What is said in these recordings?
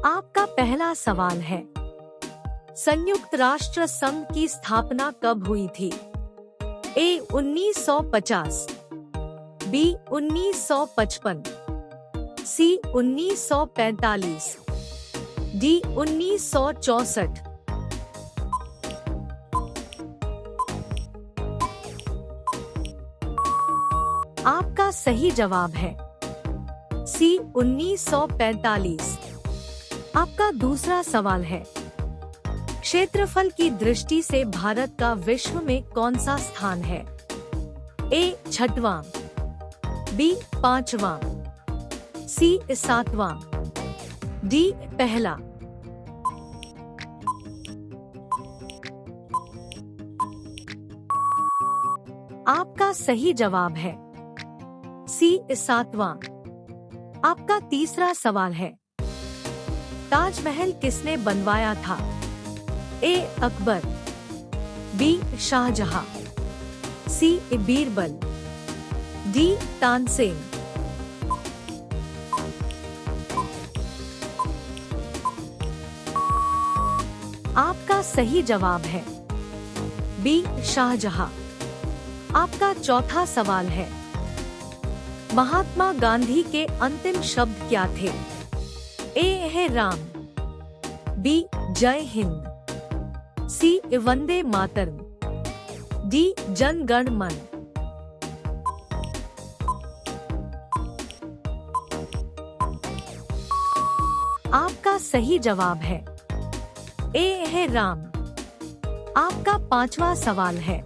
आपका पहला सवाल है, संयुक्त राष्ट्र संघ की स्थापना कब हुई थी? ए 1950, बी 1955, सी 1945, डी 1964। आपका सही जवाब है सी 1945। आपका दूसरा सवाल है, क्षेत्रफल की दृष्टि से भारत का विश्व में कौन सा स्थान है? ए 6वां, बी 5वां, सी 7वां, डी पहला। आपका सही जवाब है सी 7वां। आपका तीसरा सवाल है, ताजमहल किसने बनवाया था? ए अकबर, बी शाहजहां, सी बीरबल, डी तानसेन। आपका सही जवाब है बी शाहजहां। आपका चौथा सवाल है, महात्मा गांधी के अंतिम शब्द क्या थे? ए है राम, बी जय हिंद, सी वंदे मातरम, डी जन गण मन। आपका सही जवाब है ए है राम। आपका पांचवा सवाल है,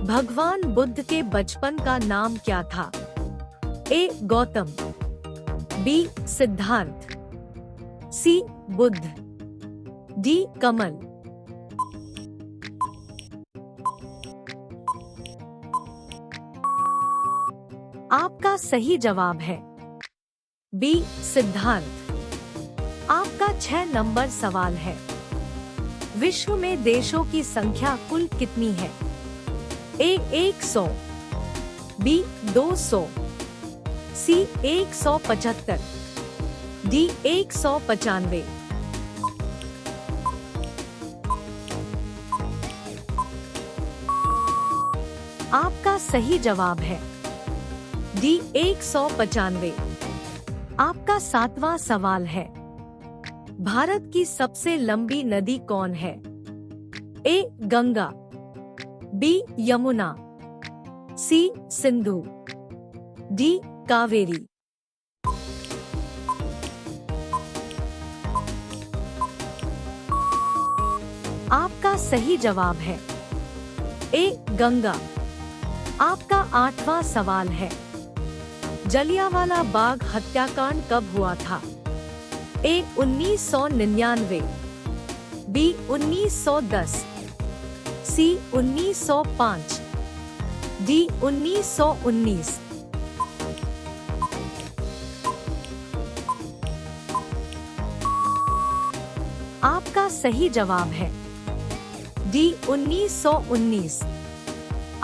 भगवान बुद्ध के बचपन का नाम क्या था? ए गौतम, बी सिद्धार्थ, सी बुद्ध, डी कमल। आपका सही जवाब है बी सिद्धार्थ। आपका 6 नंबर सवाल है, विश्व में देशों की संख्या कुल कितनी है? ए 100, बी 200, सी 175, डी 195। आपका सही जवाब है डी 195। आपका 7वां सवाल है, भारत की सबसे लंबी नदी कौन है? ए गंगा, बी यमुना, सी सिंधु, डी कावेरी। आपका सही जवाब है ए गंगा। आपका 8वां सवाल है, जलियांवाला बाग हत्याकांड कब हुआ था? ए 1999, बी 1910, सी 1905, डी 1919। आपका सही जवाब है डी 1919।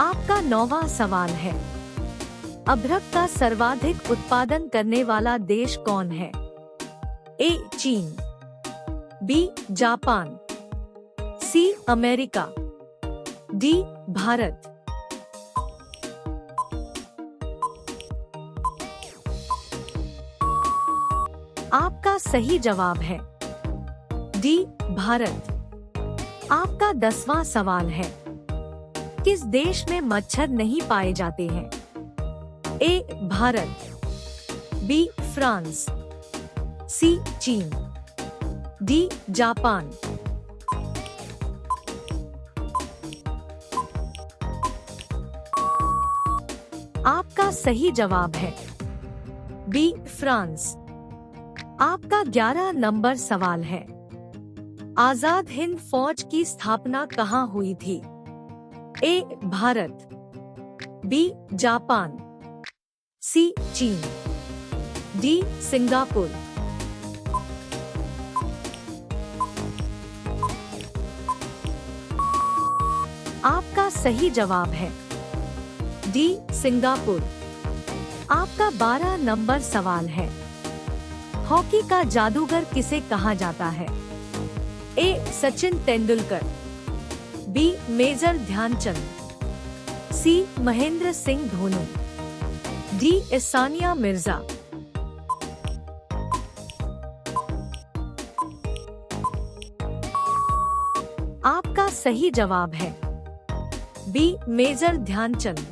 आपका 9वां सवाल है, अभ्रक का सर्वाधिक उत्पादन करने वाला देश कौन है? A Cheen, B Japan, C America, D Bharat. आपका सही जवाब है डी भारत। आपका 10वां सवाल है, किस देश में मच्छर नहीं पाए जाते हैं? ए भारत, बी फ्रांस, सी चीन, डी जापान। आपका सही जवाब है बी फ्रांस। आपका 11 नंबर सवाल है, आजाद हिंद फौज की स्थापना कहाँ हुई थी? ए भारत, बी जापान, सी चीन, डी सिंगापुर। आपका सही जवाब है डी सिंगापुर। आपका 12 नंबर सवाल है, हॉकी का जादूगर किसे कहा जाता है? ए. सचिन तेंदुलकर, बी. मेजर ध्यानचंद, सी. महेंद्र सिंह धोनी, डी. सानिया मिर्जा। आपका सही जवाब है बी. मेजर ध्यानचंद।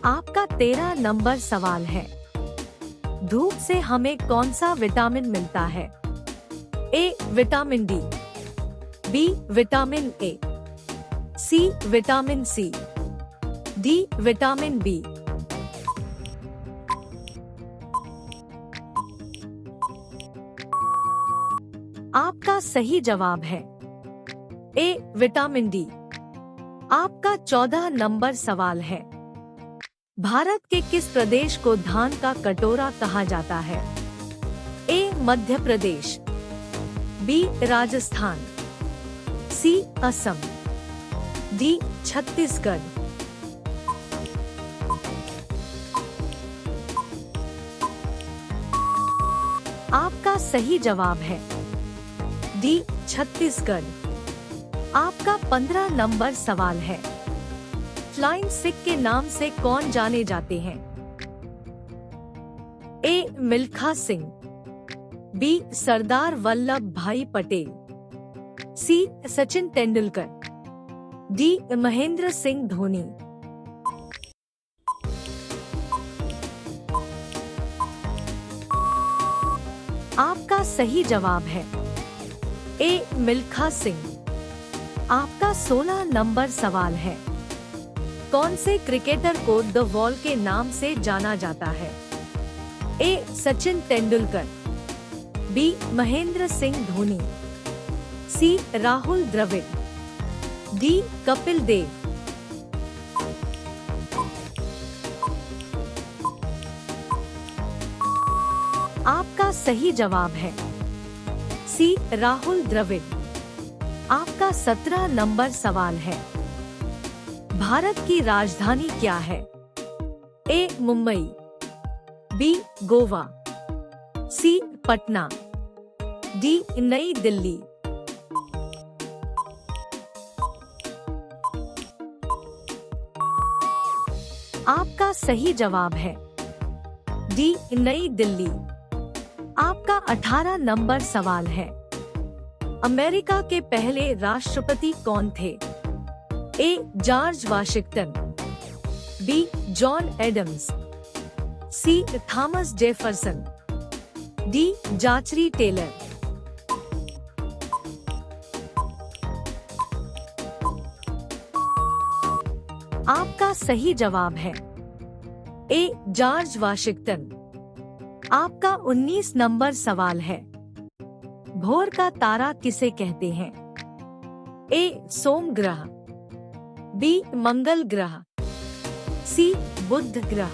आपका 13 नंबर सवाल है, धूप से हमें कौन सा विटामिन मिलता है? A. Vitamin D, B. Vitamin A, C. Vitamin C, D. Vitamin B. आपका सही जवाब है ए. Vitamin D. आपका 14 नंबर सवाल है, भारत के किस प्रदेश को धान का कटोरा कहा जाता है? ए. मध्य प्रदेश, बी. राजस्थान, सी. असम, डी. छत्तीसगढ़। आपका सही जवाब है डी. छत्तीसगढ़। आपका 15 नंबर सवाल है, फ्लाइंग सिख के नाम से कौन जाने जाते हैं? ए. मिल्खा सिंह, बी. सरदार वल्लभ भाई पटेल, सी. सचिन तेंदुलकर, डी. महेंद्र सिंह धोनी। आपका सही जवाब है ए. मिल्खा सिंह। आपका 16 नंबर सवाल है, कौन से क्रिकेटर को द वॉल के नाम से जाना जाता है? ए. सचिन तेंदुलकर, बी. महेंद्र सिंह धोनी, सी. राहुल द्रविड़, डी. कपिल देव। आपका सही जवाब है सी. राहुल द्रविड़। आपका 17 नंबर सवाल है, भारत की राजधानी क्या है? ए. मुंबई, बी. गोवा, सी. पटना, डी. नई दिल्ली। आपका सही जवाब है डी. नई दिल्ली। आपका 18 नंबर सवाल है, अमेरिका के पहले राष्ट्रपति कौन थे? A. George Washington, B. John Adams, C. Thomas Jefferson, D. Zachary Taylor. आपका सही जवाब है ए. George Washington. आपका 19 नंबर सवाल है, भोर का तारा किसे कहते हैं? ए. सोम ग्रह, बी. मंगल ग्रह, सी. बुध ग्रह,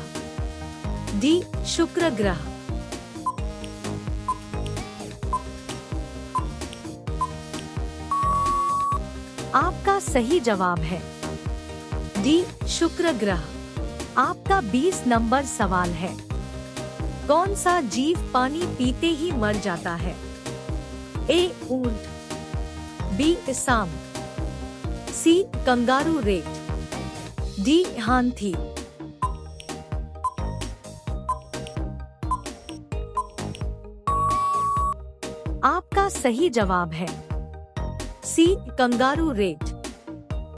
डी. शुक्र ग्रह। आपका सही जवाब है डी. शुक्र ग्रह। आपका 20 नंबर सवाल है, कौन सा जीव पानी पीते ही मर जाता है? ए. ऊंट, बी. सांप, सी. Kangaroo rat, D. हाथी। आपका सही जवाब है सी. Kangaroo rat.